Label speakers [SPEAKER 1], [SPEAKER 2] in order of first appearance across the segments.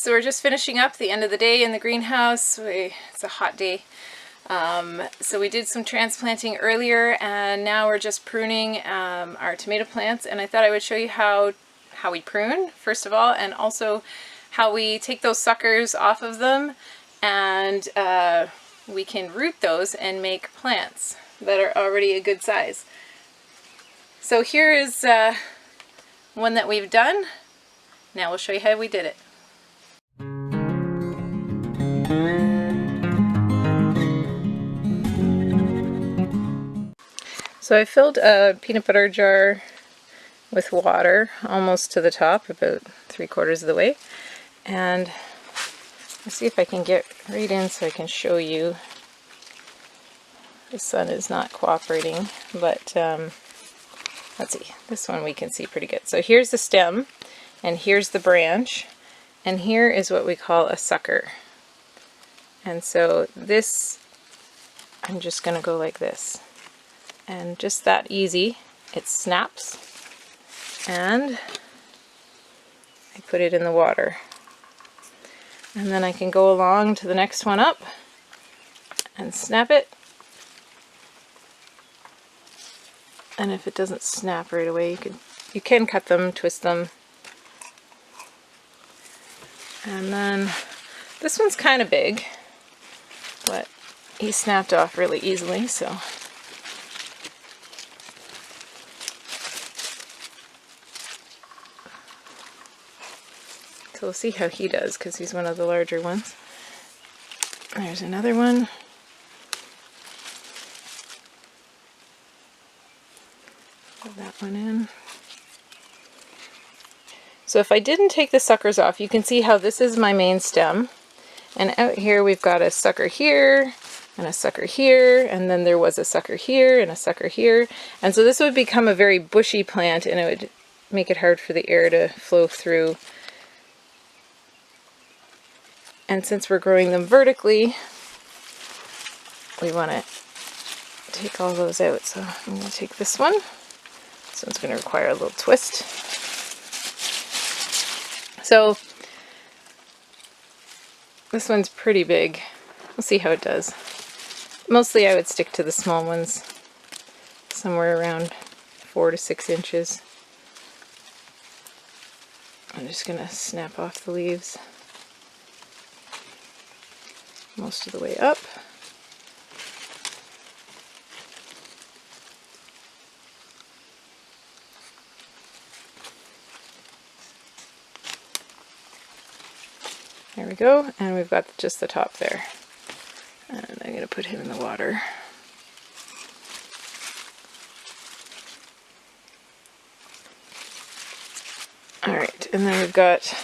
[SPEAKER 1] So we're just finishing up the end of the day in the greenhouse. It's a hot day. So we did some transplanting earlier, and now we're just pruning our tomato plants. And I thought I would show you how we prune, first of all, and also how we take those suckers off of them, and we can root those and make plants that are already a good size. So here is one that we've done. Now we'll show you how we did it. So I filled a peanut butter jar with water almost to the top, about 3/4 of the way, and let's see if I can get right in so I can show you. The sun is not cooperating, but let's see, this one we can see pretty good. So here's the stem, and here's the branch, and here is what we call a sucker. And so this, I'm just going to go like this. And just that easy, it snaps, and I put it in the water. And then I can go along to the next one up and snap it. And if it doesn't snap right away, you can cut them, twist them. And then this one's kind of big, but he snapped off really easily, so. So we'll see how he does, because he's one of the larger ones. There's another one. Put that one in. So if I didn't take the suckers off, you can see how this is my main stem. And out here we've got a sucker here, and a sucker here, and then there was a sucker here, and a sucker here. And so this would become a very bushy plant, and it would make it hard for the air to flow through. And since we're growing them vertically, we want to take all those out. So I'm going to take this one. This one's going to require a little twist. So this one's pretty big. We'll see how it does. Mostly I would stick to the small ones, somewhere around 4 to 6 inches. I'm just going to snap off the leaves most of the way up. There we go, and we've got just the top there. And I'm going to put him in the water. Alright, and then we've got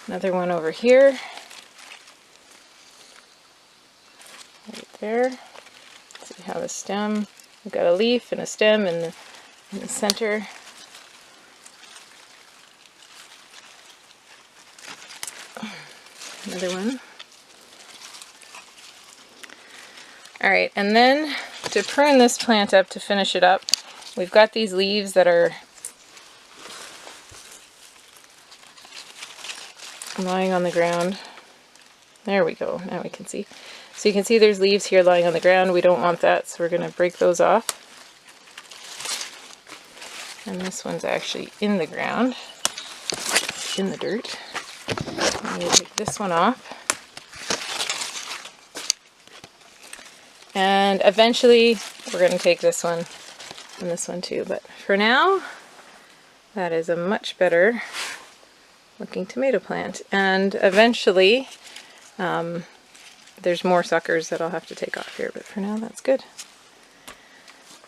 [SPEAKER 1] another one over here. Right there. See how the stem, we've got a leaf and a stem in the center. Another one. Alright, and then to prune this plant up, to finish it up, we've got these leaves that are lying on the ground. There we go, now we can see. So you can see there's leaves here lying on the ground. We don't want that, so we're going to break those off. And this one's actually in the ground, in the dirt. I'm going to take this one off. And eventually we're going to take this one and this one too. But for now, that is a much better looking tomato plant. And eventually, there's more suckers that I'll have to take off here, but for now that's good.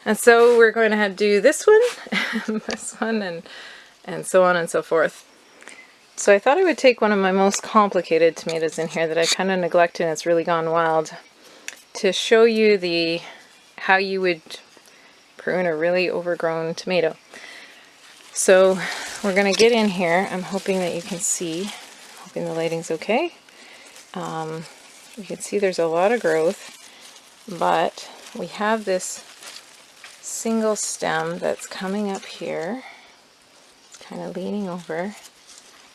[SPEAKER 1] And so we're going to do this one, this one, and so on and so forth. So I thought I would take one of my most complicated tomatoes in here that I kind of neglected and it's really gone wild, to show you how you would prune a really overgrown tomato. So we're going to get in here. I'm hoping that you can see, hoping the lighting's okay. You can see there's a lot of growth, but we have this single stem that's coming up here, kind of leaning over,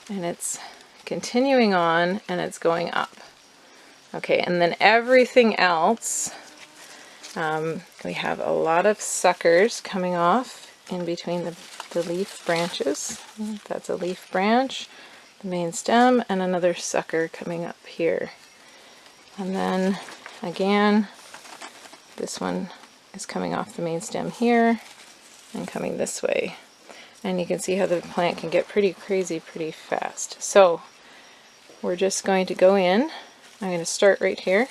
[SPEAKER 1] and it's continuing on, and it's going up. Okay, and then everything else, we have a lot of suckers coming off in between the leaf branches. That's a leaf branch, the main stem, and another sucker coming up here. And then again, this one is coming off the main stem here and coming this way. And you can see how the plant can get pretty crazy pretty fast. So we're just going to go in. I'm going to start right here.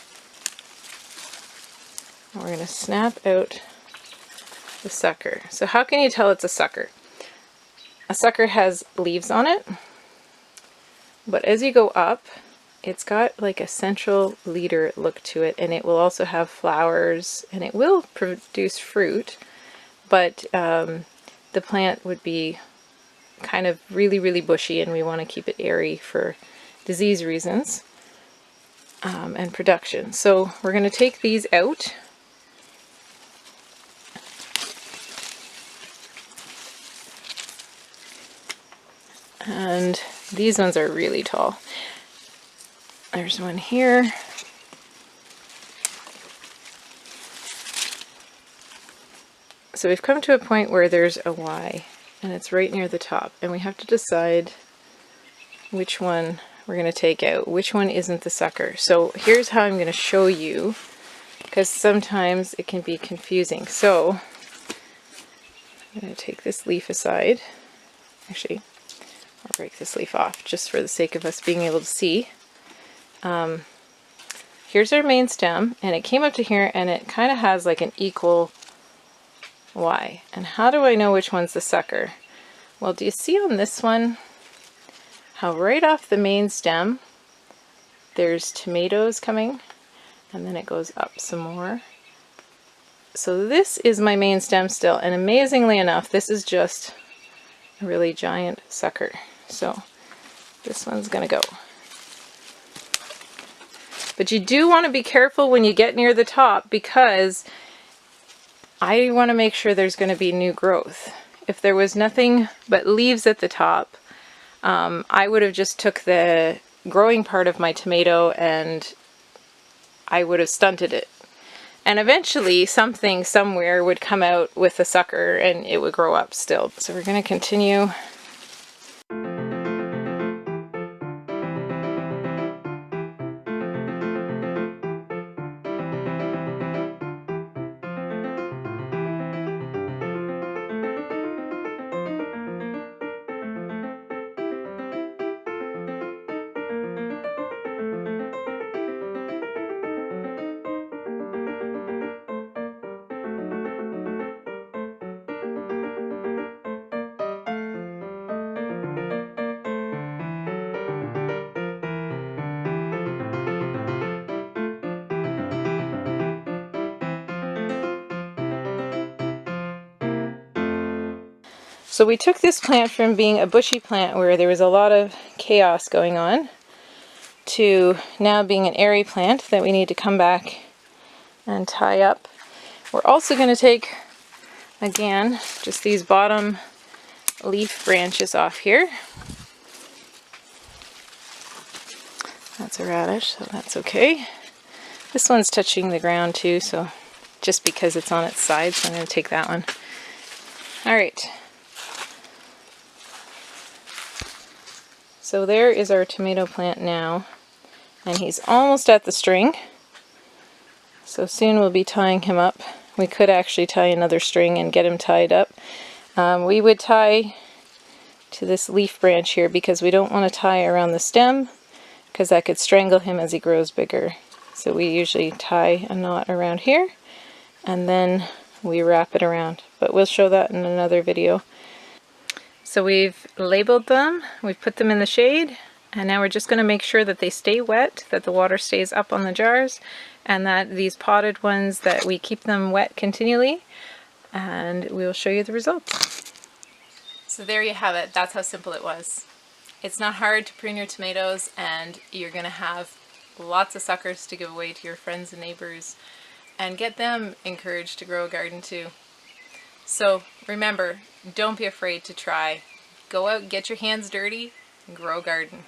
[SPEAKER 1] And we're going to snap out the sucker. So how can you tell it's a sucker? A sucker has leaves on it, but as you go up, it's got like a central leader look to it, and it will also have flowers, and it will produce fruit, but the plant would be kind of really bushy, and we want to keep it airy for disease reasons and production. So we're going to take these out. And these ones are really tall. There's one here. So we've come to a point where there's a Y, and it's right near the top, and we have to decide which one we're going to take out, which one isn't the sucker. So here's how I'm going to show you, because sometimes it can be confusing. So I'm going to take this leaf aside. Actually, I'll break this leaf off just for the sake of us being able to see. Here's our main stem, and it came up to here, and it kind of has like an equal Y. And how do I know which one's the sucker? Well, do you see on this one how right off the main stem there's tomatoes coming, and then it goes up some more? So this is my main stem still, and amazingly enough, this is just a really giant sucker. So this one's gonna go. But you do want to be careful when you get near the top, because I want to make sure there's going to be new growth. If there was nothing but leaves at the top, I would have just took the growing part of my tomato and I would have stunted it. And eventually something somewhere would come out with a sucker and it would grow up still. So we're going to continue. So we took this plant from being a bushy plant where there was a lot of chaos going on to now being an airy plant that we need to come back and tie up. We're also going to take, again, just these bottom leaf branches off here. That's a radish, so that's okay. This one's touching the ground too, so just because it's on its side, so I'm going to take that one. Alright. So there is our tomato plant now, and he's almost at the string. So soon we'll be tying him up. We could actually tie another string and get him tied up. We would tie to this leaf branch here because we don't want to tie around the stem because that could strangle him as he grows bigger. So we usually tie a knot around here and then we wrap it around. But we'll show that in another video. So we've labeled them, we've put them in the shade, and now we're just going to make sure that they stay wet, that the water stays up on the jars, and that these potted ones, that we keep them wet continually, and we'll show you the results. So there you have it. That's how simple it was. It's not hard to prune your tomatoes, and you're going to have lots of suckers to give away to your friends and neighbors, and get them encouraged to grow a garden too. So remember, don't be afraid to try. Go out, get your hands dirty, and grow a garden.